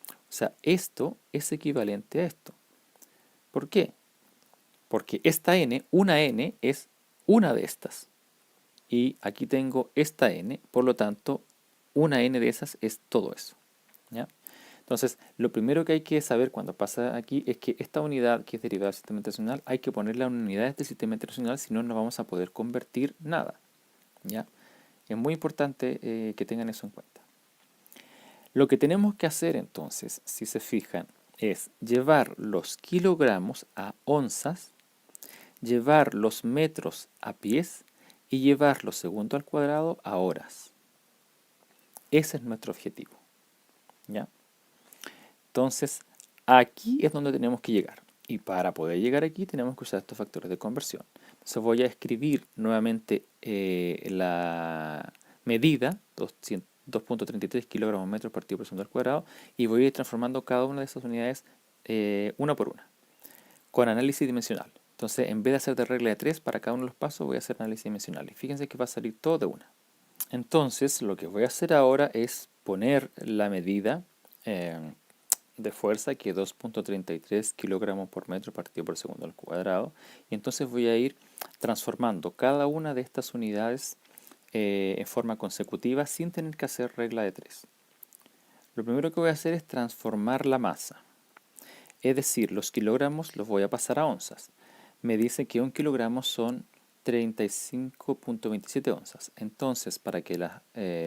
O sea, esto es equivalente a esto. ¿Por qué? Porque esta n, una n, es una de estas. Y aquí tengo esta n, por lo tanto, una n de esas es todo eso, ¿ya? Entonces, lo primero que hay que saber cuando pasa aquí es que esta unidad que es derivada del sistema internacional hay que ponerla en unidades del sistema internacional, si no, no vamos a poder convertir nada, ¿ya? Es muy importante que tengan eso en cuenta. Lo que tenemos que hacer entonces, si se fijan, es llevar los kilogramos a onzas, llevar los metros a pies y llevar los segundos al cuadrado a horas. Ese es nuestro objetivo, ¿ya? Entonces, aquí es donde tenemos que llegar. Y para poder llegar aquí tenemos que usar estos factores de conversión. Entonces voy a escribir nuevamente la medida, 2.33 kilogramos metros partido por segundo al cuadrado, y voy a ir transformando cada una de esas unidades una por una, con análisis dimensional. Entonces, en vez de hacer de regla de 3 para cada uno de los pasos, voy a hacer análisis dimensional. Y fíjense que va a salir todo de una. Entonces, lo que voy a hacer ahora es poner la medida de fuerza, que es 2.33 kilogramos por metro partido por segundo al cuadrado. Y entonces voy a ir transformando cada una de estas unidades en forma consecutiva sin tener que hacer regla de 3. Lo primero que voy a hacer es transformar la masa. Es decir, los kilogramos los voy a pasar a onzas. Me dice que 1 kilogramo son 35.27 onzas. Entonces, para que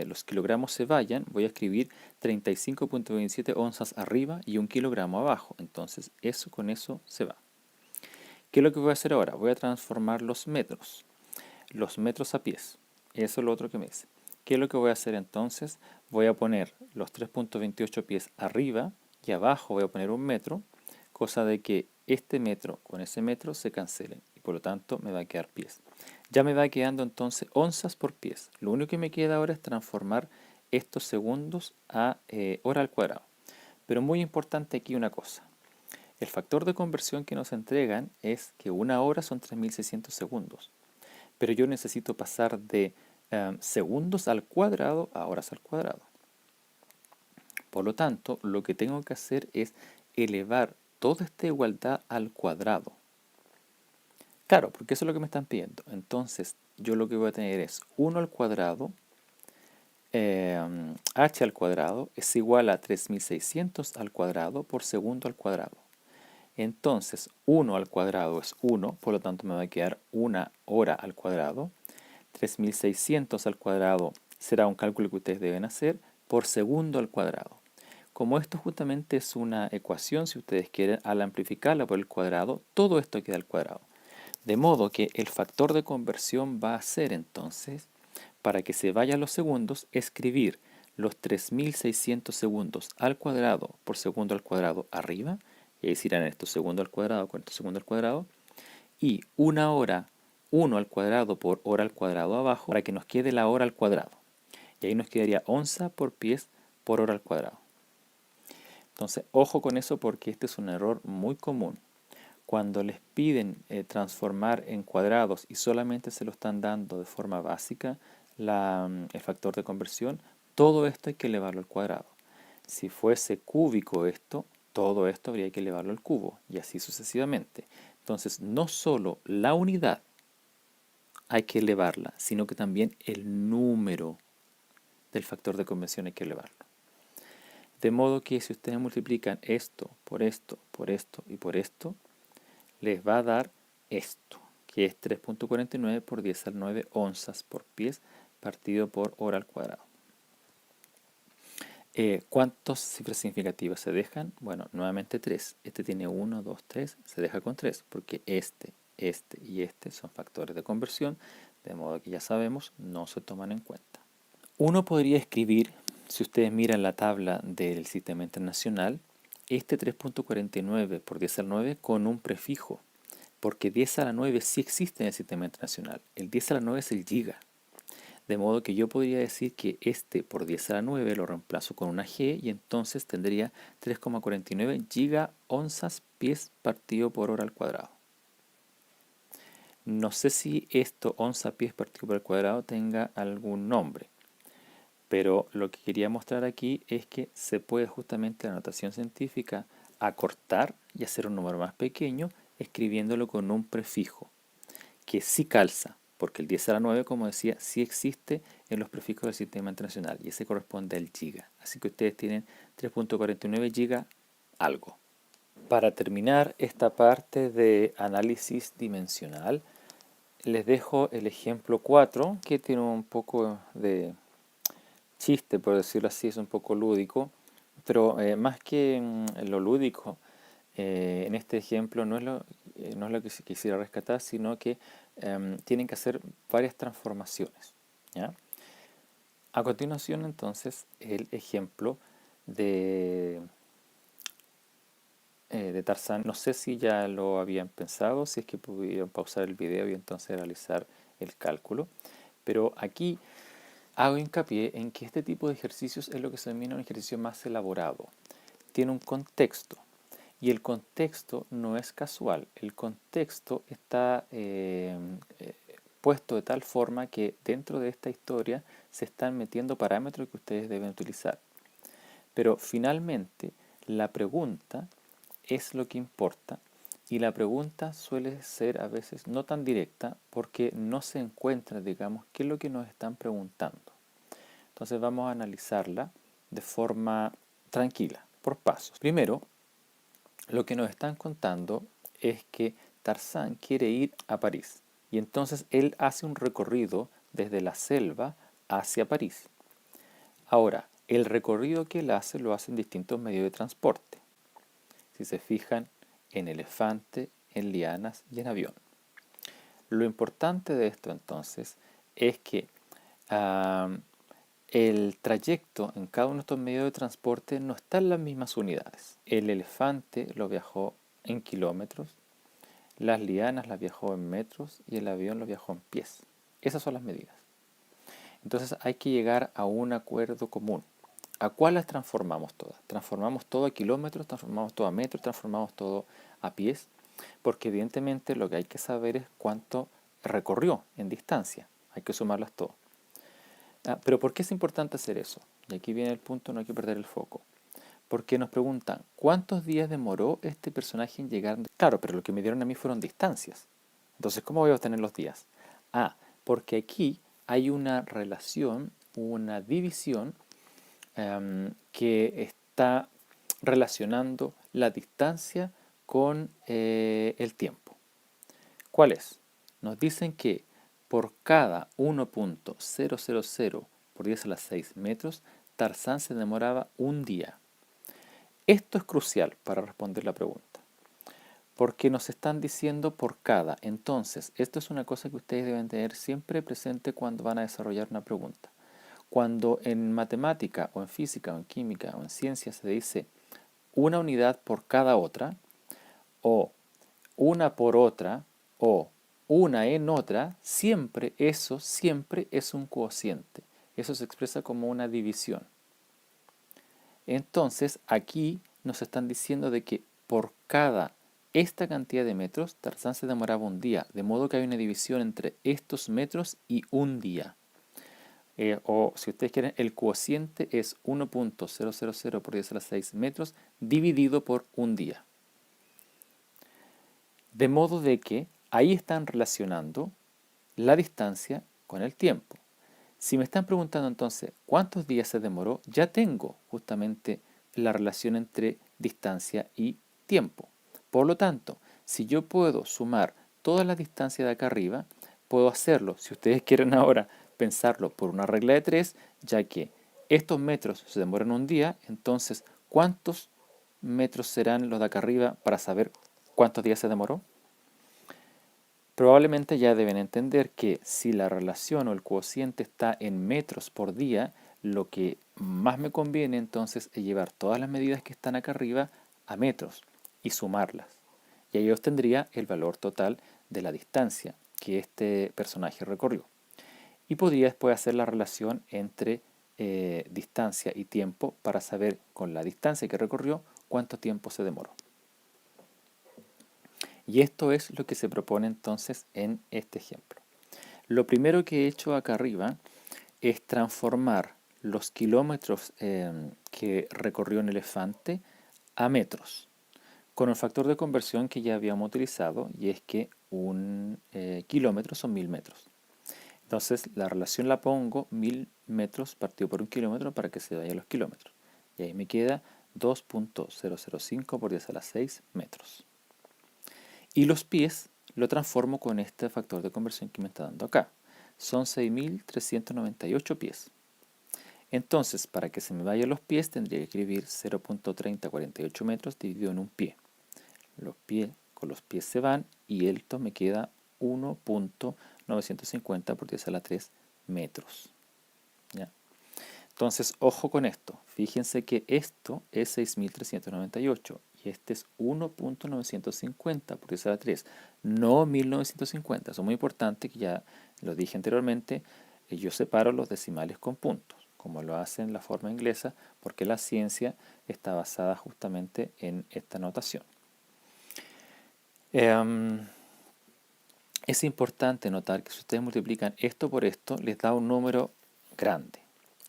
los kilogramos se vayan, voy a escribir 35.27 onzas arriba y 1 kilogramo abajo. Entonces, eso con eso se va. ¿Qué es lo que voy a hacer ahora? Voy a transformar los metros a pies. Eso es lo otro que me dice. ¿Qué es lo que voy a hacer entonces? Voy a poner los 3.28 pies arriba y abajo voy a poner 1 metro, cosa de que este metro con ese metro se cancelen y por lo tanto me va a quedar pies. Ya me va quedando entonces onzas por pies. Lo único que me queda ahora es transformar estos segundos a hora al cuadrado. Pero muy importante aquí una cosa. El factor de conversión que nos entregan es que una hora son 3.600 segundos. Pero yo necesito pasar de segundos al cuadrado a horas al cuadrado. Por lo tanto, lo que tengo que hacer es elevar toda esta igualdad al cuadrado. Claro, porque eso es lo que me están pidiendo. Entonces, yo lo que voy a tener es 1 al cuadrado, h al cuadrado es igual a 3600 al cuadrado por segundo al cuadrado. Entonces, 1 al cuadrado es 1, por lo tanto me va a quedar 1 hora al cuadrado. 3600 al cuadrado será un cálculo que ustedes deben hacer por segundo al cuadrado. Como esto justamente es una ecuación, si ustedes quieren, al amplificarla por el cuadrado, todo esto queda al cuadrado. De modo que el factor de conversión va a ser entonces, para que se vayan los segundos, escribir los 3600 segundos al cuadrado por segundo al cuadrado arriba, es decir, en esto segundo al cuadrado con esto segundo al cuadrado, y una hora 1 al cuadrado por hora al cuadrado abajo, para que nos quede la hora al cuadrado. Y ahí nos quedaría onza por pies por hora al cuadrado. Entonces, ojo con eso porque este es un error muy común. Cuando les piden transformar en cuadrados y solamente se lo están dando de forma básica el factor de conversión, todo esto hay que elevarlo al cuadrado. Si fuese cúbico esto, todo esto habría que elevarlo al cubo y así sucesivamente. Entonces, no solo la unidad hay que elevarla, sino que también el número del factor de conversión hay que elevarlo. De modo que si ustedes multiplican esto, por esto, por esto y por esto, les va a dar esto, que es 3.49 por 10 al 9 onzas por pies partido por hora al cuadrado. ¿Cuántas cifras significativas se dejan? Bueno, nuevamente 3. Este tiene 1, 2, 3, se deja con 3, porque este y este son factores de conversión, de modo que ya sabemos, no se toman en cuenta. Uno podría escribir, si ustedes miran la tabla del Sistema Internacional, este 3.49 por 10 al 9 con un prefijo, porque 10 a la 9 sí existe en el Sistema Internacional. El 10 a la 9 es el giga. De modo que yo podría decir que este por 10 a la 9 lo reemplazo con una g y entonces tendría 3,49 gigaonzas pies partido por hora al cuadrado. No sé si esto, onza pies partido por el cuadrado, tenga algún nombre, pero lo que quería mostrar aquí es que se puede justamente la notación científica acortar y hacer un número más pequeño escribiéndolo con un prefijo que sí calza, porque el 10 a la 9, como decía, sí existe en los prefijos del Sistema Internacional y ese corresponde al giga. Así que ustedes tienen 3.49 giga algo. Para terminar esta parte de análisis dimensional, les dejo el ejemplo 4, que tiene un poco de chiste, por decirlo así, es un poco lúdico, pero más que lo lúdico, en este ejemplo no es lo que quisiera rescatar, sino que tienen que hacer varias transformaciones, ¿ya? A continuación, entonces, el ejemplo de Tarzán. No sé si ya lo habían pensado, si es que pudieron pausar el video y entonces realizar el cálculo, pero aquí hago hincapié en que este tipo de ejercicios es lo que se denomina un ejercicio más elaborado. Tiene un contexto. Y el contexto no es casual, el contexto está puesto de tal forma que dentro de esta historia se están metiendo parámetros que ustedes deben utilizar. Pero finalmente la pregunta es lo que importa y la pregunta suele ser a veces no tan directa porque no se encuentra, digamos, qué es lo que nos están preguntando. Entonces vamos a analizarla de forma tranquila, por pasos. Primero, lo que nos están contando es que Tarzán quiere ir a París y entonces él hace un recorrido desde la selva hacia París. Ahora, el recorrido que él hace lo hace en distintos medios de transporte. Si se fijan, en elefante, en lianas y en avión. Lo importante de esto entonces es que el trayecto en cada uno de estos medios de transporte no está en las mismas unidades. El elefante lo viajó en kilómetros, las lianas las viajó en metros y el avión lo viajó en pies. Esas son las medidas. Entonces hay que llegar a un acuerdo común. ¿A cuál las transformamos todas? ¿Transformamos todo a kilómetros? ¿Transformamos todo a metros? ¿Transformamos todo a pies? Porque evidentemente lo que hay que saber es cuánto recorrió en distancia. Hay que sumarlas todas. Pero ¿por qué es importante hacer eso? Y aquí viene el punto, no hay que perder el foco. Porque nos preguntan, ¿cuántos días demoró este personaje en llegar? Claro, pero lo que me dieron a mí fueron distancias. Entonces, ¿cómo voy a obtener los días? Porque aquí hay una relación, una división que está relacionando la distancia con el tiempo. ¿Cuál es? Nos dicen que por cada 1.000 por 10 a la 6 metros, Tarzán se demoraba un día. Esto es crucial para responder la pregunta, porque nos están diciendo por cada. Entonces, esto es una cosa que ustedes deben tener siempre presente cuando van a desarrollar una pregunta. Cuando en matemática o en física o en química o en ciencia se dice una unidad por cada otra, o una por otra, o una en otra, eso siempre es un cociente. Eso se expresa como una división. Entonces, aquí nos están diciendo de que por cada esta cantidad de metros, Tarzán se demoraba un día, de modo que hay una división entre estos metros y un día. O si ustedes quieren, el cociente es 1.000 por 10 a la 6 metros dividido por un día. De modo de que ahí están relacionando la distancia con el tiempo. Si me están preguntando entonces cuántos días se demoró, ya tengo justamente la relación entre distancia y tiempo. Por lo tanto, si yo puedo sumar toda la distancia de acá arriba, puedo hacerlo, si ustedes quieren ahora pensarlo por una regla de 3, ya que estos metros se demoran un día, entonces, ¿cuántos metros serán los de acá arriba para saber cuántos días se demoró? Probablemente ya deben entender que si la relación o el cociente está en metros por día, lo que más me conviene entonces es llevar todas las medidas que están acá arriba a metros y sumarlas. Y ahí obtendría el valor total de la distancia que este personaje recorrió. Y podría después hacer la relación entre distancia y tiempo para saber con la distancia que recorrió cuánto tiempo se demoró. Y esto es lo que se propone entonces en este ejemplo. Lo primero que he hecho acá arriba es transformar los kilómetros que recorrió un elefante a metros, con el factor de conversión que ya habíamos utilizado, y es que un kilómetro son 1000 metros. Entonces la relación la pongo 1000 metros partido por un kilómetro para que se vayan los kilómetros. Y ahí me queda 2.005 por 10 a la 6 metros. Y los pies lo transformo con este factor de conversión que me está dando acá. Son 6.398 pies. Entonces, para que se me vayan los pies, tendría que escribir 0.3048 metros dividido en un pie. Los pies con los pies se van y esto me queda 1.950 por 10 a la 3 metros. ¿Ya? Entonces, ojo con esto. Fíjense que esto es 6.398 y este es 1.950 por 10 a la 3, no 1950. Eso es muy importante, que ya lo dije anteriormente. Yo separo los decimales con puntos, como lo hacen en la forma inglesa, porque la ciencia está basada justamente en esta notación. Es importante notar que si ustedes multiplican esto por esto, les da un número grande.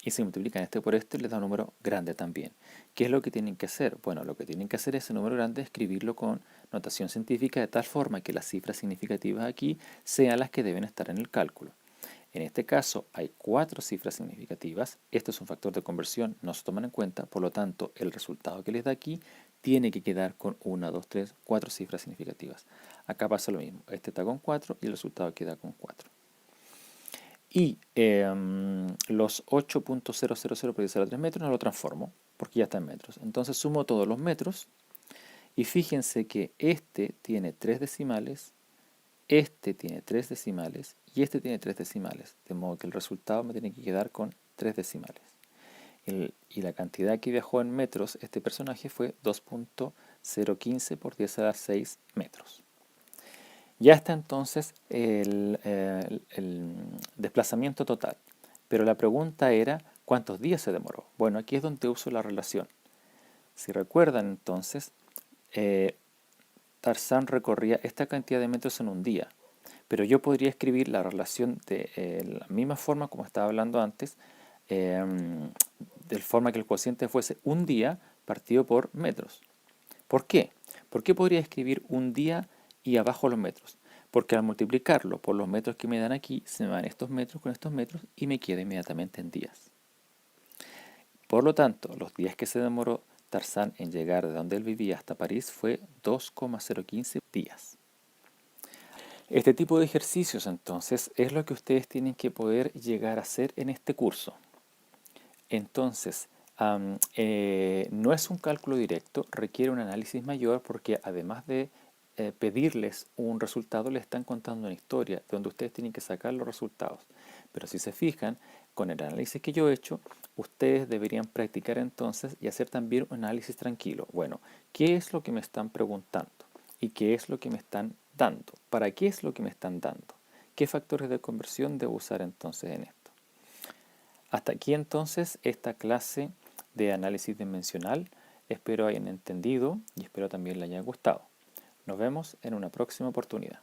Y si multiplican este por este, les da un número grande también. ¿Qué es lo que tienen que hacer? Bueno, lo que tienen que hacer es ese número grande, escribirlo con notación científica de tal forma que las cifras significativas aquí sean las que deben estar en el cálculo. En este caso hay 4 cifras significativas. Esto es un factor de conversión, no se toman en cuenta, por lo tanto el resultado que les da aquí tiene que quedar con 1, 2, 3, 4 cifras significativas. Acá pasa lo mismo, este está con 4 y el resultado queda con 4. Y los 8.000 por 10 a la 3 metros no lo transformo, porque ya está en metros. Entonces sumo todos los metros y fíjense que este tiene 3 decimales, este tiene 3 decimales y este tiene 3 decimales, de modo que el resultado me tiene que quedar con 3 decimales. Y la cantidad que viajó en metros este personaje fue 2.015 por 10 a la 6 metros. Ya está entonces el desplazamiento total, pero la pregunta era ¿cuántos días se demoró? Bueno, aquí es donde uso la relación. Si recuerdan entonces, Tarzán recorría esta cantidad de metros en un día, pero yo podría escribir la relación de la misma forma como estaba hablando antes, de forma que el cociente fuese un día partido por metros. ¿Por qué? ¿Por qué podría escribir un día y abajo los metros? Porque al multiplicarlo por los metros que me dan aquí, se me van estos metros con estos metros y me queda inmediatamente en días. Por lo tanto, los días que se demoró Tarzán en llegar de donde él vivía hasta París fue 2,015 días. Este tipo de ejercicios entonces es lo que ustedes tienen que poder llegar a hacer en este curso. Entonces, no es un cálculo directo, requiere un análisis mayor porque además de pedirles un resultado, les están contando una historia donde ustedes tienen que sacar los resultados. Pero si se fijan, con el análisis que yo he hecho, ustedes deberían practicar entonces y hacer también un análisis tranquilo. Bueno, ¿qué es lo que me están preguntando? ¿Y qué es lo que me están dando? ¿Para qué es lo que me están dando? ¿Qué factores de conversión debo usar entonces en esto? Hasta aquí entonces esta clase de análisis dimensional. Espero hayan entendido y espero también les haya gustado. Nos vemos en una próxima oportunidad.